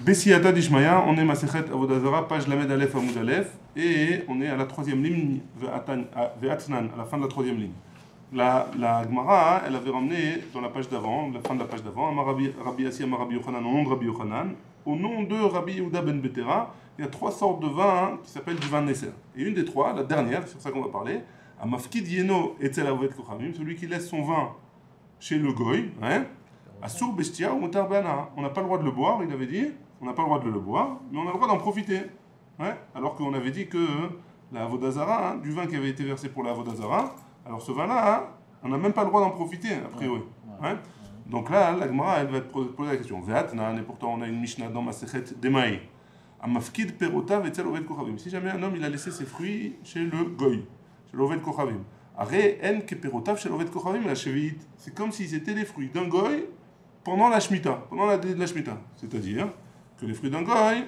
Bessiyata d'Ishmaya, on est Masechet Avodazara, page Lamed Aleph Amoud Aleph, et on est à la troisième ligne, Ve'atnan, à la fin de la troisième ligne. La Gemara, elle avait ramené dans la page d'avant, la fin de la page d'avant, Rabbi Yassi, Rabbi Yochanan, au nom de Rabbi Yochanan. Au nom de Rabbi Yehuda ben Betera, il y a trois sortes de vin qui s'appellent du vin Nesser. Et une des trois, la dernière, c'est sur ça qu'on va parler, Amafkid Yeno Etzel Avet Kochamim, celui qui laisse son vin chez le Goy, hein, Asur Bestia ou Motar Bana. On n'a pas le droit de le boire, il avait dit, on n'a pas le droit de le boire, mais on a le droit d'en profiter. Hein, alors qu'on avait dit que la Avodazara, hein, du vin qui avait été versé pour la Avodazara, alors ce vin-là, hein, on n'a même pas le droit d'en profiter, a priori. Hein. Donc là, la Gemara, elle va te poser la question. Ve'atnan, et pourtant on a une Mishnah dans Masechet Demaï. Amafkid perotav etzel oved kochavim. Si jamais un homme il a laissé ses fruits chez le goy, chez l'oved kochavim. Are en ke perotav chez l'oved kochavim la cheviit. C'est comme si c'était les fruits d'un goy pendant la shmita, pendant la de la shmita. C'est-à-dire que les fruits d'un goy,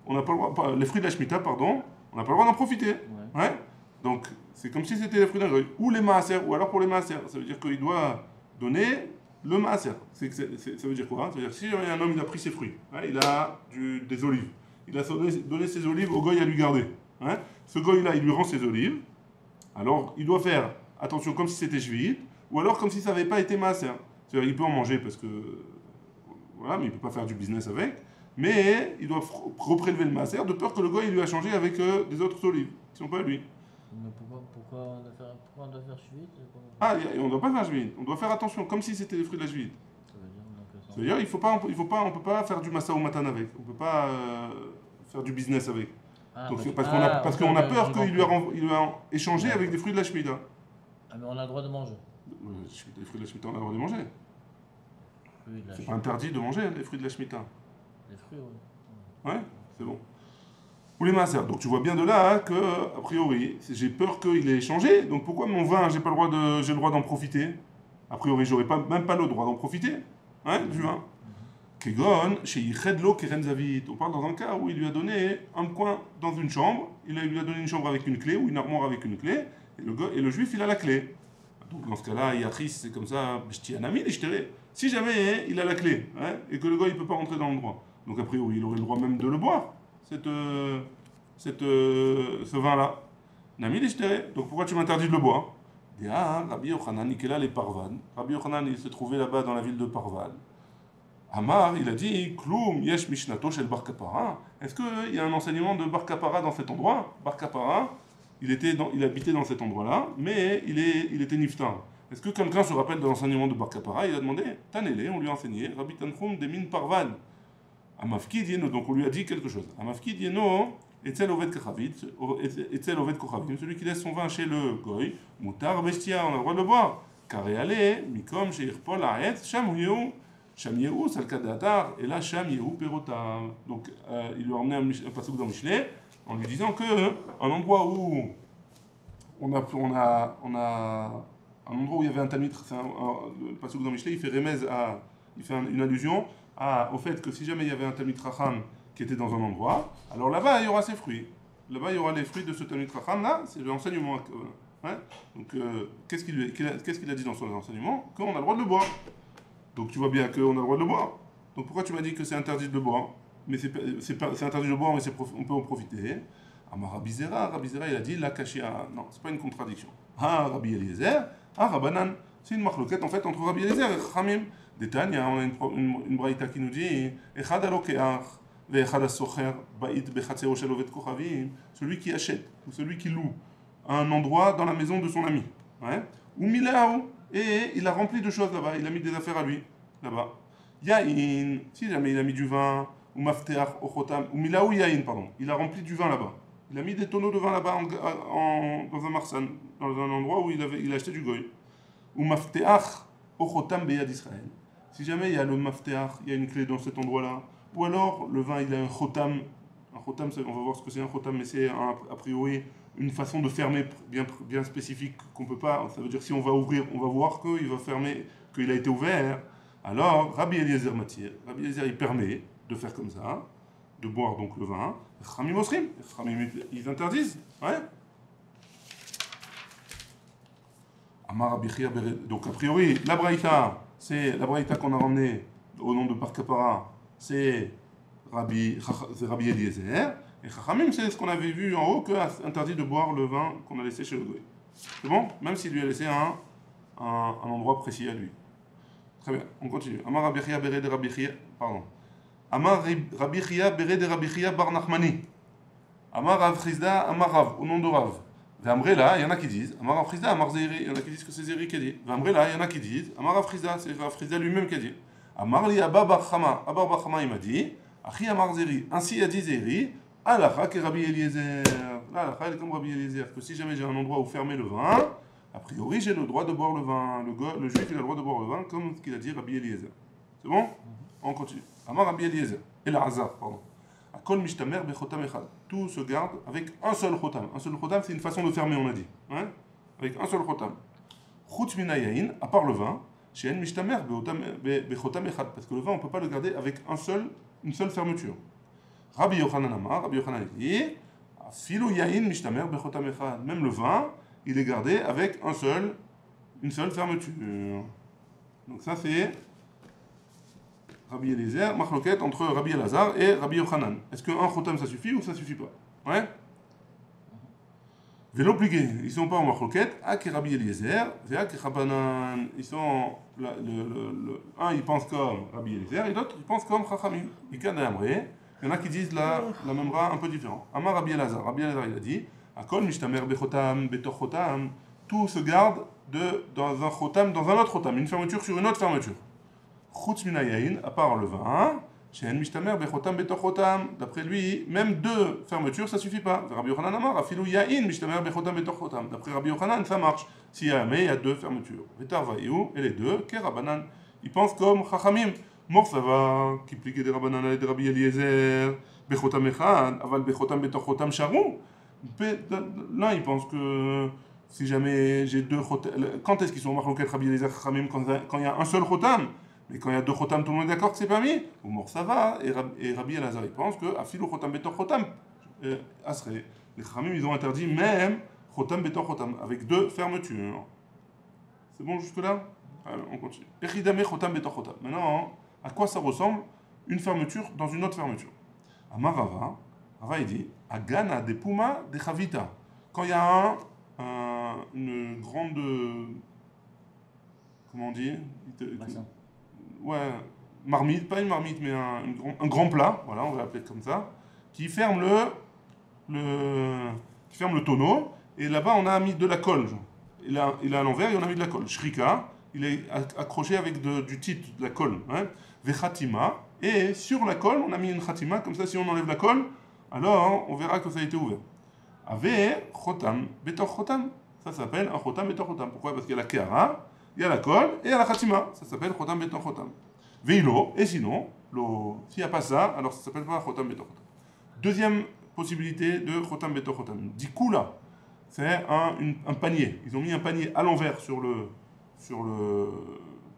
on n'a pas le droit, les fruits de la shmita, pardon, on n'a pas le droit d'en profiter. Ouais. Donc c'est comme si c'était les fruits d'un goy. Ou les maaser, ou alors pour les maaser. Ça veut dire qu'il doit donner le maaser. Ça veut dire quoi? Ça veut dire que si un homme il a pris ses fruits, hein, il a des olives, il a donné ses olives au goy à lui garder. Hein. Ce goy-là, il lui rend ses olives. Alors, il doit faire attention comme si c'était shvi'it, ou alors comme si ça n'avait pas été maaser. C'est-à-dire il peut en manger parce que voilà, mais il ne peut pas faire du business avec. Mais il doit reprélever le maaser de peur que le goy il lui a changé avec des autres olives qui ne sont pas à lui. Mais pourquoi on doit faire suite? Ah, on ne doit pas faire shvi'it. On doit faire attention comme si c'était les fruits de la shvi'it. C'est-à-dire, on peut pas faire du massa ou matan avec. On peut pas faire du business avec. Donc, parce qu'on a peur qu'il lui a échangé avec des fruits de la shmita. Ah, mais on a le droit de manger. Les fruits de la shmita, on a le droit de manger. C'est pas interdit de manger les fruits de la shmita. Les fruits, oui. Ouais, c'est bon. Ou les maaser. Donc tu vois bien de là hein, que, a priori, j'ai peur qu'il ait échangé. Donc pourquoi mon vin, j'ai le droit d'en profiter? A priori, j'aurais même pas le droit d'en profiter. Hein, du vin. Kegon, chez Yichedlo Keren Zavit. On parle dans un cas où il lui a donné un coin dans une chambre, il lui a donné une chambre avec une clé, ou une armoire avec une clé, et le juif il a la clé. Donc dans ce cas-là, Yatrice, c'est comme ça, si jamais il a la clé, hein, et que le gars il ne peut pas rentrer dans l'endroit, donc a priori il aurait le droit même de le boire, ce vin-là. Donc pourquoi tu m'interdis de le boire? Rabbi Yochanan, Nikela les Parvan. Rabbi Yochanan, il se trouvait là-bas dans la ville de Parvan. Amar, il a dit, Kloum, Yesh Mishnato shel Bar Kapara. Est-ce qu'il y a un enseignement de Bar Kapara dans cet endroit? Bar Kapara, il habitait dans cet endroit-là, mais il était niftar. Est-ce que quelqu'un se rappelle de l'enseignement de Bar Kapara? Il a demandé, Tanele, on lui a enseigné, Rabbi Tanchum de Min Parvan. Amafkid Yeno, donc on lui a dit quelque chose. Amafkid Yeno, Etzel Oved Kochavim, celui qui laisse son vin chez le Goy, Moutar Bestia, on a le droit de le boire. Kareale, Mikom, Sheirpol, Aet, Shamuyehu. Sham Yehu, Salkadatar, et là Sham Yehu Perota. Donc il lui a emmené un passage dans Michelet en lui disant que un endroit où on a un endroit où il y avait un Talmid, le passage dans Michelet, il fait une allusion au fait que si jamais il y avait un Talmid Chacham qui était dans un endroit, alors là-bas il y aura ses fruits. Là-bas il y aura les fruits de ce Talmid Chacham là, c'est l'enseignement. Hein. Donc qu'est-ce qu'il a dit dans son enseignement? Qu'on a le droit de le boire. Donc tu vois bien qu'on a le droit de le boire. Donc pourquoi tu m'as dit que c'est interdit de le boire? Mais c'est interdit de le boire, mais on peut en profiter. Rabbi Zera, il a dit la kashia. Non, c'est pas une contradiction. Rabbi Eliezer, Rabbanan. C'est une marloquette en fait entre Rabbi Eliezer et Chachamim. Détania, on a une braïta qui nous dit Echad alokeach ve'echad asocher ba'it bechatzero shel oved kochavim. Celui qui achète ou celui qui loue un endroit dans la maison de son ami. Ouais. Ou milaou. Et il a rempli de choses là-bas, il a mis des affaires à lui, là-bas. Yaïn, si jamais il a mis du vin, ou mafteach, ochotam, ou milaou yaïn, pardon, il a rempli du vin là-bas. Il a mis des tonneaux de vin là-bas dans un marsan, dans un endroit où il a acheté du goy. Ou mafteach, ochotam beyad Israël. Si jamais il y a le mafteach, il y a une clé dans cet endroit-là, ou alors le vin il a un chotam, on va voir ce que c'est un chotam, mais c'est a priori une façon de fermer bien spécifique qu'on peut pas. Ça veut dire que si on va ouvrir, on va voir qu'il va fermer, qu'il a été ouvert. Alors, Rabbi Eliezer Matir, Rabbi Eliezer il permet de faire comme ça, de boire donc le vin. Chachamim Osrim, ils interdisent. Ouais. Amar Rabbi Chia donc a priori, c'est la braïta qu'on a ramenée au nom de Bar Kapara, c'est c'est Rabbi Eliezer. Et Chachamim, c'est ce qu'on avait vu en haut, que interdit de boire le vin qu'on a laissé chez le goy. C'est bon? Même s'il lui a laissé un endroit précis à lui. Très bien, on continue. Amar Rabbi Chia Bere de Rabbi Chia, pardon. Amar Rabbi Chia Bere de Rabbi Chia Bar Nachmani. Amar Rav Chizda, Amar Rav, au nom de Rav. V'amrela, il y en a qui disent, Amar Rav Chizda, Amar Zeiri, il y en a qui disent que c'est Zeiri qui a dit. V'amrela, il y en a qui disent, Amar Rav Chizda, c'est Rav Chizda lui-même qui a dit. Amar li Abba Bar Chama, Abba Bar Chama il m'a dit, Achi Amar Zeiri, ainsi a dit Zeiri, Alacha que Rabbi Eliezer. L'Alacha elle est comme Rabbi Eliezer, que si jamais j'ai un endroit où fermer le vin, a priori j'ai le droit de boire le vin. Le juif il a le droit de boire le vin, comme ce qu'il a dit Rabbi Eliezer. C'est bon? On continue. Amar Rabbi Eliezer, et la Hazar, pardon. Akol mishtamer bechotam echad. Tout se garde avec un seul chotam. Un seul chotam, c'est une façon de fermer, on a dit. Hein? Avec un seul chotam. Chutz minayayin, à part le vin, she'en mishtamer bechotam echad. Parce que le vin, on ne peut pas le garder avec une seule fermeture. Rabbi Yochanan Amar, Rabbi Yochanan dit, Afilu yayin mishtamer bechotam echad. Même le vin, il est gardé avec une seule fermeture. Donc ça, c'est Rabbi Eliezer, machloket entre Rabbi Elazar et Rabbi Yochanan. Est-ce qu'un chotam ça suffit ou ça suffit pas? Ouais. Vélo pligué, ils sont pas en machloket, ak Rabbi Eliezer, et ak Rabbanan. Ils sont un il pense comme Rabbi Eliezer et l'autre il pense comme Chachamim. Il y en a qui disent la memra un peu différent. Amar Rabbi Elazar, Rabbi Elazar il a dit, akol mishtamer bechotam betor chotam. Tout se garde dans un chotam, dans un autre chotam, une fermeture sur une autre fermeture. Chutz minayayin, à part le vin, she'en mishtamer bechotam betor chotam. D'après lui, même deux fermetures, ça suffit pas. Rabbi Yochanan Amar, afilu yayin mishtamer bechotam betor chotam. D'après Rabbi Yochanan, ça marche. S'il y a mais il y a deux fermetures. Vetar vayu, et les deux, ke Rabbanan. Ils pensent comme Chachamim. Morsava, qui pliquait des Rabbanan et des Rabbi Eliezer, bechotam echad, aval bechotam betor chotam charou. Là, ils pensent que si jamais j'ai deux chotam, quand est-ce qu'ils sont marqués Rabbi Eliezer Chachamim quand il y a un seul chotam? Mais quand il y a deux chotam, tout le monde est d'accord que c'est permis. Ou mort ça va. Et Rabbi Elazar, il pense que afilu chotam betor chotam asré. Les chachamim, ils ont interdit même chotam betor chotam avec deux fermetures. C'est bon jusque là? Alors, on continue. Echidame chotam betor chotam. Maintenant, à quoi ça ressemble une fermeture dans une autre fermeture? Amar Rava, Rava il dit agana de puma de chavita. Quand il y a une grande, comment on dit? Ouais, marmite, pas une marmite, mais un grand plat, voilà, on va l'appeler comme ça, qui ferme le tonneau, et là-bas on a mis de la colle. Il a à l'envers et on a mis de la colle. Shrika, il est accroché avec du titre, de la colle. Hein. Vechatima, et sur la colle, on a mis une khatima, comme ça si on enlève la colle, alors on verra que ça a été ouvert. Ave chotam, betor chotam. Ça s'appelle un chotam betor chotam. Pourquoi? Parce qu'il y a la kehara, il y a la colle et il y a la khatima. Ça s'appelle chotam betor chotam. Veilo, et sinon, s'il n'y a pas ça, alors ça s'appelle pas chotam betor chotam. Deuxième possibilité de chotam betor chotam. Dikula, c'est un panier. Ils ont mis un panier à l'envers sur le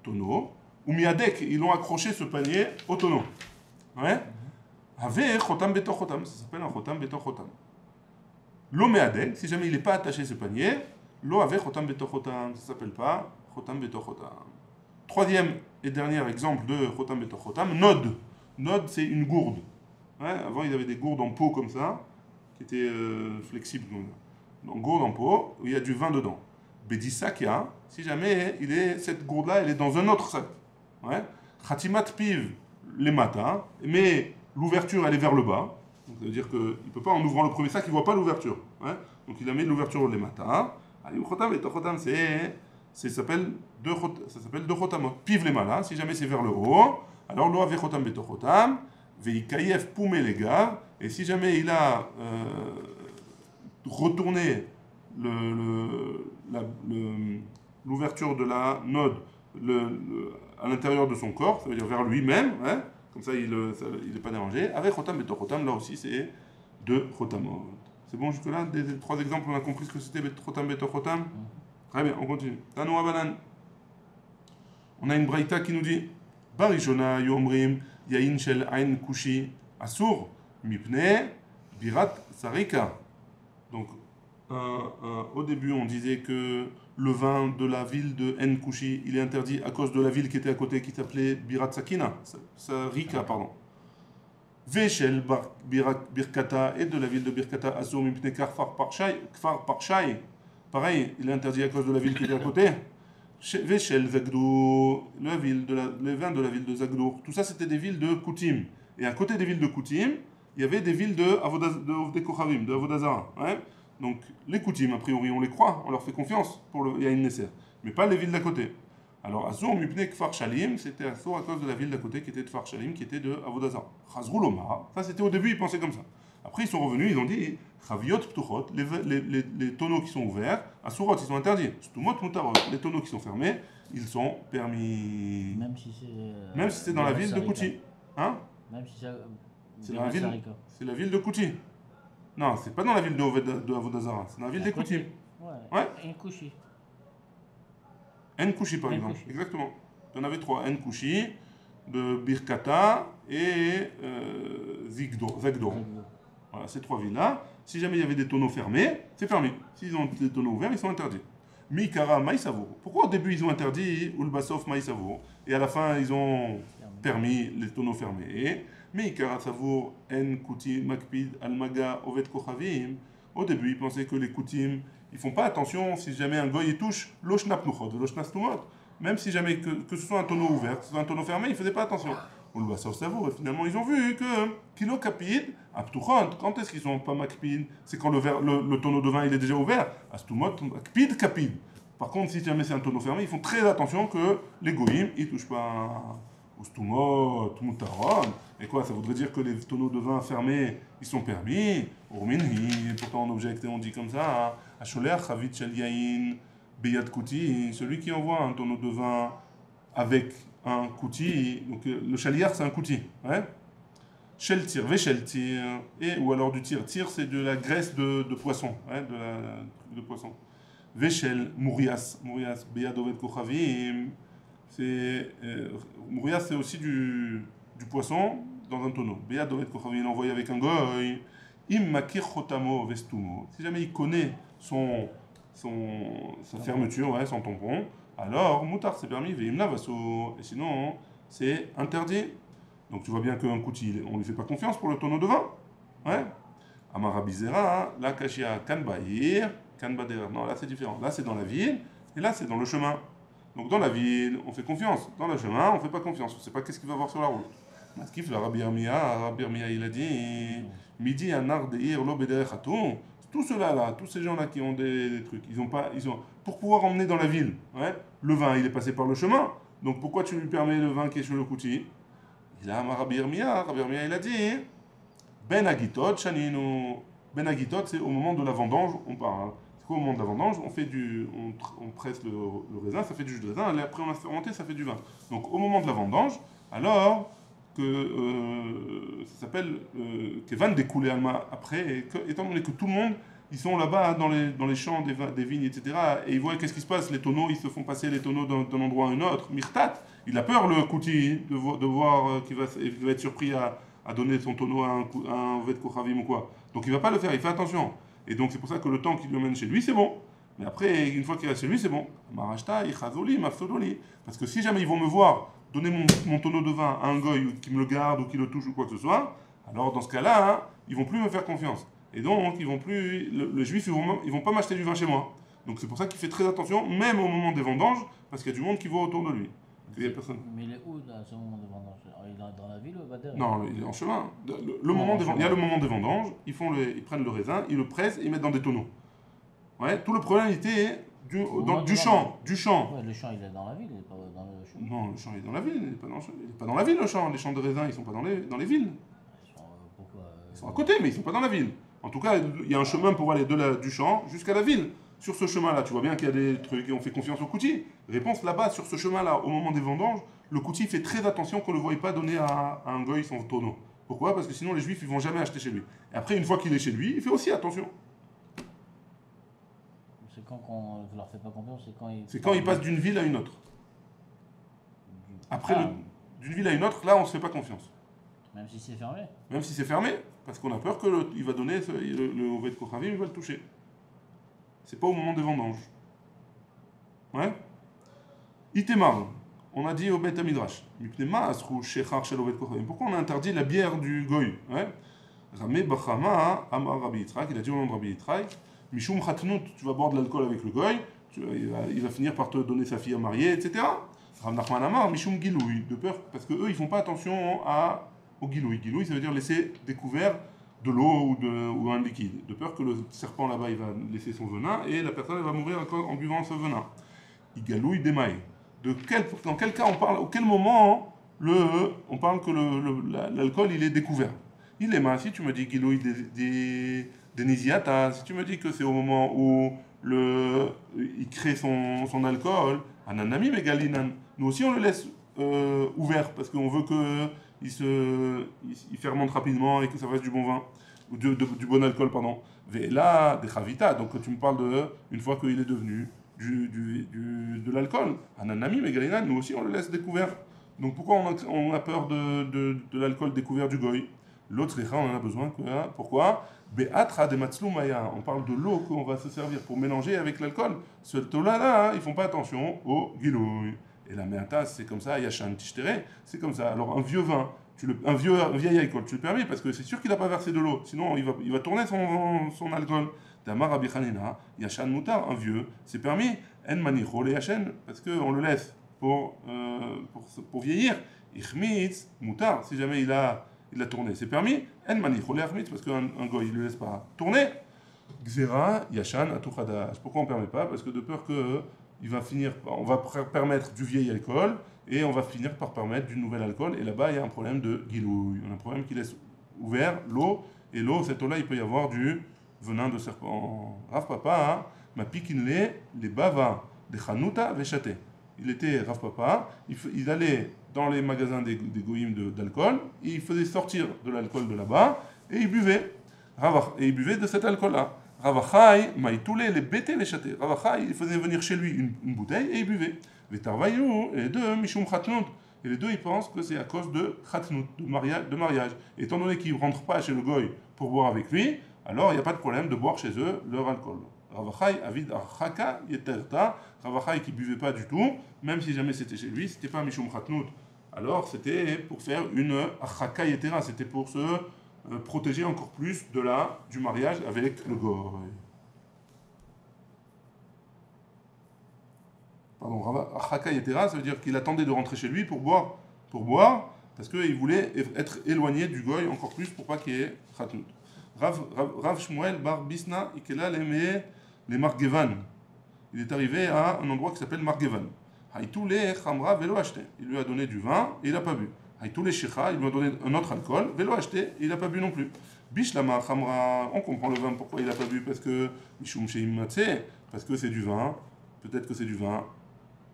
tonneau. Ou miadek, ils l'ont accroché ce panier au tonneau. Ouais? Ave chotam betor chotam. Ça s'appelle un chotam betor chotam. Lo meadek, si jamais il n'est pas attaché ce panier, lo ave chotam betor chotam. Ça s'appelle pas chotam betor chotam. Troisième et dernier exemple de chotam betor chotam, nod. Nod, c'est une gourde. Ouais, avant, ils avaient des gourdes en peau comme ça, qui étaient flexibles. Donc, gourde en peau, où il y a du vin dedans. Bedisakia, si jamais cette gourde-là, elle est dans un autre sac. Ouais. Khatimat piv les matins, mais l'ouverture, elle est vers le bas. Donc, ça veut dire qu'il ne peut pas, en ouvrant le premier sac, il ne voit pas l'ouverture. Ouais. Donc, il a mis l'ouverture les matins. Ayou chotam et chotam, ça s'appelle deux chotamot. Piv les malas, si jamais c'est vers le haut, alors lo ave chotam beto chotam, veikayef poumé les gars, et si jamais il a retourné l'ouverture de la node à l'intérieur de son corps, ça veut dire vers lui-même, hein, comme ça il n'est pas dérangé, avec chotam beto chotam, là aussi c'est deux chotamot. C'est bon jusque-là? Des trois exemples, on a compris ce que c'était chotam beto chotam. Très bien, on continue. Tano Abanan. On a une braïta qui nous dit Barishona yomrim yain shel ain kushi asur mipne birat sarika. Donc, au début, on disait que le vin de la ville de En Kushi, il est interdit à cause de la ville qui était à côté, qui s'appelait Birat Sakina. Sarika, pardon. Veshel Birkata et de la ville de Birkata Asur Mipne Kfar Parshai. Pareil, il est interdit à cause de la ville qui est à côté. Veshel Zagdour, les vins de la ville de Zagdour. Tout ça, c'était des villes de Koutim. Et à côté des villes de Koutim, il y avait des villes de Ovdei de Avodazara. Ouais. Donc, les Koutim, a priori, on les croit, on leur fait confiance pour le Yain Nesser. Mais pas les villes d'à côté. Alors, Asur Mipne Kfar Shalim, c'était Asur à cause de la ville d'à côté qui était de Kfar Shalim, qui était de Avodazara. Chazrou Lomar, ça c'était au début, ils pensaient comme ça. Après, ils sont revenus, ils ont dit Chaviot Ptuchot, les tonneaux qui sont ouverts, Asurot, ils sont interdits. Stumot Mutarot, les tonneaux qui sont fermés, ils sont permis. Même si Même si c'est dans la ville de Kouti. Hein? Même si c'est dans la ville. C'est la ville de Kouti. Non, c'est pas dans la ville de Avodazara, c'est dans la ville des Kouti. Ouais. Enkouchi. Enkouchi par exemple, exactement. Il y en avait trois, Enkouchi, de Birkata et Zagdour. Voilà, ces trois villes-là. Si jamais il y avait des tonneaux fermés, c'est permis. S'ils ont des tonneaux ouverts, ils sont interdits. Mikara Maïsavo. Pourquoi au début ils ont interdit Ulbasov Maïsavo et à la fin ils ont permis les tonneaux fermés? Mikara Savour En Kouti Makpid Almaga Ovet Kochavim. Au début ils pensaient que les Koutim ils font pas attention si jamais un goy touche l'oshnapnuchot, l'oshnastumot. Même si jamais que ce soit un tonneau ouvert, que ce soit un tonneau fermé, ils faisaient pas attention. Ulbasov Savour, et finalement ils ont vu que Kilo Kapid, Aptuchot, quand est-ce qu'ils sont pas Makpid? C'est quand le tonneau de vin il est déjà ouvert. Astumot, Makpid, Kapid. Par contre, si jamais c'est un tonneau fermé, ils font très attention que les goyim ils touchent pas au stumot, mutaron. Et quoi, ça voudrait dire que les tonneaux de vin fermés, ils sont permis. Urminhi, pourtant on objecte et on dit comme ça. Asholer Chavit Shel Yain Beyad Kouti, celui qui envoie un tonneau de vin avec un kouti, donc le chaliar c'est un kouti, ouais. Shel tir, veshel tir, et ou alors du tir. Tir c'est de la graisse de poisson, ouais, de poisson. Veshel Mourias, Beyad Oved Kochavim, c'est Mourias c'est aussi du poisson dans un tonneau. Beyad Oved Kochavim, il envoyé avec un goy. Im makir chotamo vestumo. Si jamais il connaît sa fermeture, ouais, son tampon, alors moutar c'est permis, veimna vaso, et sinon c'est interdit. Donc tu vois bien qu'un kouti, on lui fait pas confiance pour le tonneau de vin. Ouais. Amarabizera, la kashia kanbaïr, kanbader. Non, là c'est différent. Là c'est dans la ville, et là c'est dans le chemin. Donc dans la ville, on fait confiance. Dans le chemin, on fait pas confiance. On sait pas qu'est-ce qu'il va voir sur la route. Maskif, la Rabbi Armia, il a dit Midi, anar, deir, lobeder, khatou. Tous ceux-là, là, tous ces gens-là qui ont des trucs, pour pouvoir emmener dans la ville, ouais, le vin, il est passé par le chemin. Donc pourquoi tu lui permets le vin qui est sur le kouti? Il a Rabbi Armia, il a dit Ben Agitot, Shaninu. Ben Agitot, c'est au moment de la vendange, on parle. C'est quoi au moment de la vendange? On presse le raisin, ça fait du jus de raisin, et après on a fermenté, ça fait du vin. Donc au moment de la vendange, alors que ça s'appelle Kevan découlé Alma après, et étant donné que tout le monde, ils sont là-bas dans les champs des vignes, etc., et ils voient qu'est-ce qui se passe, les tonneaux, ils se font passer les tonneaux d'un endroit à un autre. Mirtat, il a peur le kouti de voir qu'il va être surpris à donner son tonneau à un vet kochavim ou quoi. Donc il va pas le faire, il fait attention. Et donc c'est pour ça que le temps qu'il le mène chez lui, c'est bon. Mais après, une fois qu'il est chez lui, c'est bon. Marashta, ichazoli, mafsodoli. Parce que si jamais ils vont me voir donner mon tonneau de vin à un goy qui me le garde ou qui le touche ou quoi que ce soit, alors dans ce cas-là, hein, ils vont plus me faire confiance. Et donc, ils vont plus, le juif, ils vont pas m'acheter du vin chez moi. Donc c'est pour ça qu'il fait très attention, même au moment des vendanges, parce qu'il y a du monde qui va autour de lui. Il y a personne. Mais il est où à ce moment de vendange? Il est dans la ville ou pas derrière? Non, il est en chemin. Moment il y a le moment des vendanges, ils prennent le raisin, ils le pressent et ils mettent dans des tonneaux. Ouais, tout le problème était du champ. Ouais, le champ il est dans la ville, il n'est pas dans le champ. Non, le champ il est dans la ville, il n'est pas dans le champ. Il est pas dans la ville le champ. Les champs de raisin ils sont pas dans les villes. Ils sont à côté, mais ils sont pas dans la ville. En tout cas, il y a un chemin pour aller du champ jusqu'à la ville. Sur ce chemin-là, tu vois bien qu'il y a des trucs et on fait confiance au kouti. Réponse là-bas, sur ce chemin-là, au moment des vendanges, le kouti fait très attention qu'on ne le voie pas donner à un goy son tonneau. Pourquoi? Parce que sinon les juifs ils vont jamais acheter chez lui. Et après, une fois qu'il est chez lui, il fait aussi attention. C'est quand on ne leur fait pas confiance, c'est quand il passe d'une ville à une autre. Après, d'une ville à une autre, là, on ne se fait pas confiance. Même si c'est fermé? Même si c'est fermé, parce qu'on a peur qu'il va donner, le Oved Kochavim, il va le toucher. C'est pas au moment des vendanges. Ouais. Itemar. on a dit au Beth Midrash. Pourquoi on a interdit la bière du goy? Ramé Bachama, Amar Rabbi Yitzhak, il a dit au nom de Rabbi Yitzhak, Mishum Khatnout, tu vas boire de l'alcool avec le goy, il va finir par te donner sa fille à marier, etc. Rav Nachman Amar, Mishum Giloui, de peur, parce qu'eux, ils font pas attention au Giloui. Giloui, ça veut dire laisser découvert de l'eau ou un liquide. De peur que le serpent là-bas, il va laisser son venin et la personne elle va mourir en buvant ce venin. Igalouille d'émail. Dans quel cas on parle, au quel moment on parle que l'alcool il est découvert? Il est mal. Si tu me dis qu'il des nisiata, si tu me dis que c'est au moment où il crée son alcool, ananami megalinan. Nous aussi on le laisse ouvert parce qu'on veut qu'il fermente rapidement et que ça fasse du bon vin, ou du bon alcool, pardon. Là, des chavita, donc tu me parles une fois qu'il est devenu de l'alcool. Ananami megalinan, nous aussi on le laisse découvert. Donc pourquoi on a peur de l'alcool découvert du goy? L'autre on en a besoin. Pourquoi? Be'atra de matzlumaya. On parle de l'eau qu'on va se servir pour mélanger avec l'alcool. Ce là, ils font pas attention au gilouy. Et la meata, c'est comme ça. Yashan tishtere, c'est comme ça. Alors un vieux vin, un vieil alcool, tu le permets parce que c'est sûr qu'il n'a pas versé de l'eau. Sinon, il va tourner son alcool. Damar Rabbi Chanina, Yashan mutar, un vieux, c'est permis. En manicho le yashan, parce qu'on le laisse pour vieillir. Ichmitz mutar, si jamais il a tourné, c'est permis. En manicho le yachmitz, parce qu'un goy, il ne le laisse pas tourner. Gzera, Yashan, Atuchadash. Pourquoi on ne permet pas? Parce que de peur on va permettre du vieil alcool et on va finir par permettre du nouvel alcool. Et là-bas, il y a un problème de gilouille. On a un problème qui laisse ouvert l'eau. Et l'eau, cette eau-là, il peut y avoir du venin de serpent. Rav Papa, ma pikinle, les bava, des chanuta, véchaté. Il était Rav Papa, il allait dans les magasins des goïms d'alcool, il faisait sortir de l'alcool de là-bas et il buvait. Et il buvait de cet alcool-là. Ravachai, maïtoulé, les bêtés, les châtés. Ravachai, il faisait venir chez lui une bouteille et il buvait. Vetarvaïou, et les deux, Mishum Khatnout. Et les deux, ils pensent que c'est à cause de Khatnout, de mariage. Et étant donné qu'ils ne rentrent pas chez le goy pour boire avec lui, alors il n'y a pas de problème de boire chez eux leur alcool. Ravachai, avid archaka, yeterta. Ravachai qui ne buvait pas du tout, même si jamais c'était chez lui, c'était pas Mishum Khatnout. Alors c'était pour faire une archaka yetera, c'était pour se protéger encore plus du mariage avec le goy. Pardon, Achaka Yetera, ça veut dire qu'il attendait de rentrer chez lui pour boire, parce qu'il voulait être éloigné du goy encore plus pour pas qu'il y ait Khatnout. Rav Shmuel Bar Bisna Ikela les Margevan. Il est arrivé à un endroit qui s'appelle Margevan. Haïtou les Khamra Velo acheté. Il lui a donné du vin et il n'a pas bu. Haïtou les Shecha, il lui a donné un autre alcool, Velo acheté et il n'a pas bu non plus. Bishlama Khamra, on comprend le vin, pourquoi il n'a pas bu? Parce que Mishum Sheim Matse, parce que c'est du vin, peut-être que c'est du vin.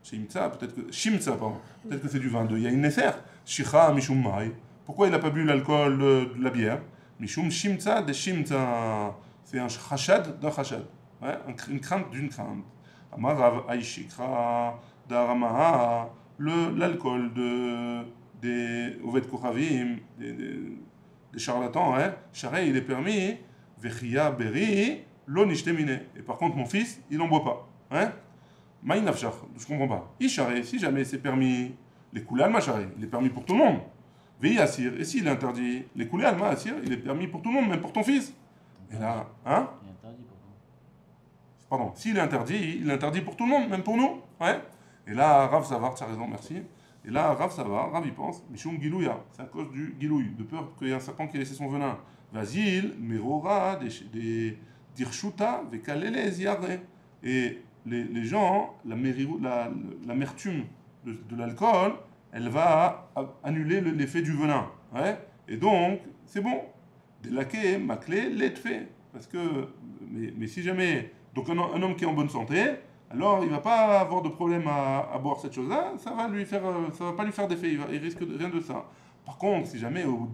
Shimtsa, peut-être que c'est du vin de Yain Nesser. Shicha Mishum Mai. Pourquoi il n'a pas bu l'alcool de la bière? Mishum Shimtsa de Shimtsa. C'est un chachad d'un chachad. Ouais, une crainte d'une crainte. Amarav Aishikra Daramaha. L'alcool des Oved Kochavim, des charlatans, hein. Charé, il est permis. Vechia Beri, lo nishtemine. Et par contre, mon fils, il n'en boit pas. Hein? Maïnafchar, je comprends pas. Isharé, si jamais c'est permis, les coulées al-macharé, il est permis pour tout le monde. Veillasir, et s'il est interdit, les coulées al-macharé, il est permis pour tout le monde, même pour ton fils. Et là, hein? Il est interdit pour nous. Pardon, s'il est interdit, il est interdit pour tout le monde, même pour nous. Ouais. Et là, Rav Savar, tu as raison, merci. Et là, Rav Savar, Rav il pense, Mishum Gilouya, c'est à cause du Gilouy, de peur qu'il y ait un serpent qui ait laissé son venin. Vasil, Merora, des Dirshuta, Vekalele, Ziare. Et les gens, l'amertume de l'alcool, elle va annuler l'effet du venin. Ouais. Et donc, c'est bon. Des laquais, maclé, lait fait. Parce que, mais si jamais, donc un homme qui est en bonne santé, alors il ne va pas avoir de problème à boire cette chose-là, ça va pas lui faire d'effet, il risque rien de ça. Par contre, si jamais, ou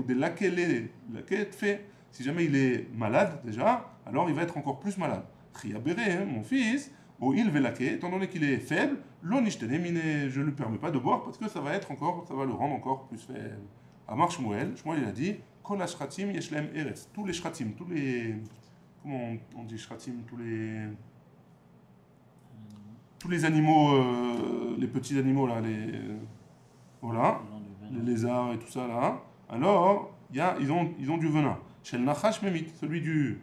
des laquais, lait fait, si jamais il est malade déjà, alors il va être encore plus malade. Riabéré, mon fils, au il velaké, étant donné qu'il est faible, l'onishtenemine, je ne lui permets pas de boire parce que ça va le rendre encore plus faible. Amar Shmuel il a dit, Kol ashratim yeshlem eretz, tous les shratim, comment on dit shratim, tous les animaux, les petits animaux là, voilà, Ils ont du les venin. lézards et tout ça là, alors ils ont du venin. Chez le nachash memit, celui du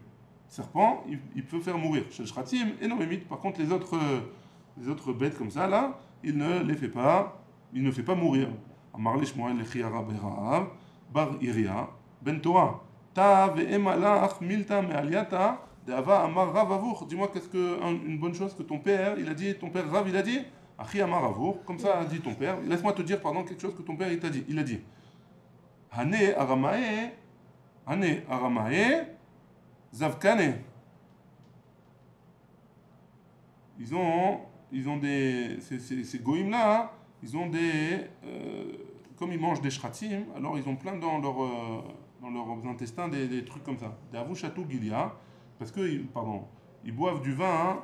serpent, il peut faire mourir. Chez le shratim, et non memit. Par contre, les autres bêtes comme ça là, il ne les fait pas, il ne fait pas mourir. Amar le Shmuel le Chiara Berav, Bar Iria, Ben Torah, Ta ve'emalach milta me'aliata, Deava Amar Rav Avour. Dis-moi qu'est-ce que une bonne chose que ton père, il a dit, ton père Rav, il a dit, Achi Amar Avour, comme ça a dit ton père. Laisse-moi te dire, pardon, quelque chose que ton père il t'a dit. Il a dit, Hane Aramae, Zavkane. Ils ont des, ces goïms là, hein, ils ont des, comme ils mangent des shratim, alors ils ont plein dans leurs intestins des trucs comme ça. Des avouchatou gilia, parce que, pardon, ils boivent du vin, hein,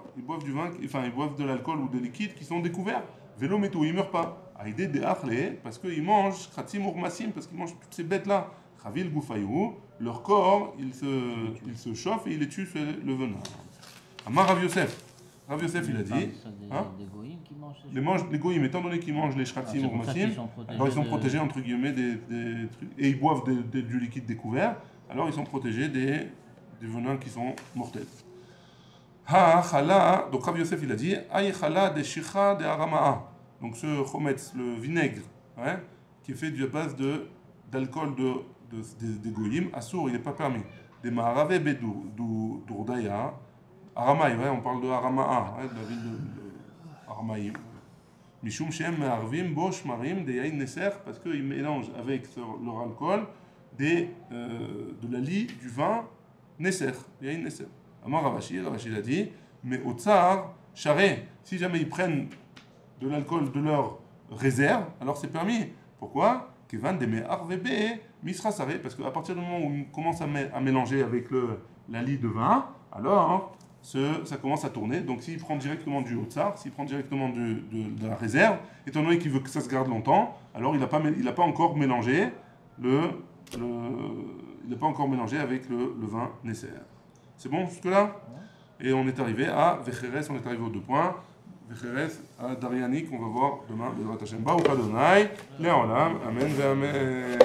enfin ils boivent de l'alcool ou des liquides qui sont découverts. Vélo métaux, ils meurent pas. Aïdé de achle, parce qu'ils mangent shratim urmasim, parce qu'ils mangent toutes ces bêtes là. Chavil goufayou, leur corps, il se chauffe et il les tue sur le venin. Amar Rav Yosef. Rav Yosef, il a dit, Des goïms qui mangent ces les goïms, étant donné qu'ils mangent les shratim c'est ou pour ça massim, qu'ils sont protégés alors ils sont de- protégés entre guillemets des trucs, et ils boivent du liquide découvert, alors ils sont protégés des venins qui sont mortels. Ha chala, donc Rav Yosef il a dit, aïe chala de shicha de arama'a, donc ce chometz, le vinaigre, hein, qui est fait de base d'alcool des goïms, assour, il n'est pas permis. Des ma'arave bedou, d'Urdaya, Aramaï, ouais, on parle de Arama'a, ouais, de la ville de Aramaï. Mishum Shem Me'arvim Bosh Marim de Yain Neser, parce qu'ils mélangent avec leur alcool de la lie du vin Neser, Yain Neser. Amar Ravashi a dit, mais au tsar, charé, si jamais ils prennent de l'alcool de leur réserve, alors c'est permis. Pourquoi? Kevan de Me'arvebe Misra Saré, parce qu'à partir du moment où ils commencent à mélanger avec la lie de vin, alors ça commence à tourner. Donc s'il prend directement du Haut-Tsar, s'il prend directement de la réserve, étant donné qu'il veut que ça se garde longtemps, alors il n'a pas encore mélangé il n'a pas encore mélangé avec le vin Nesser. C'est bon jusque-là? Et on est arrivé à Vecheres, on est arrivé aux 2 points. Vecheres à Dariani qu'on va voir demain. Bezrat Hashem. Baruch Adonai, Le'olam, Amen ve Amen.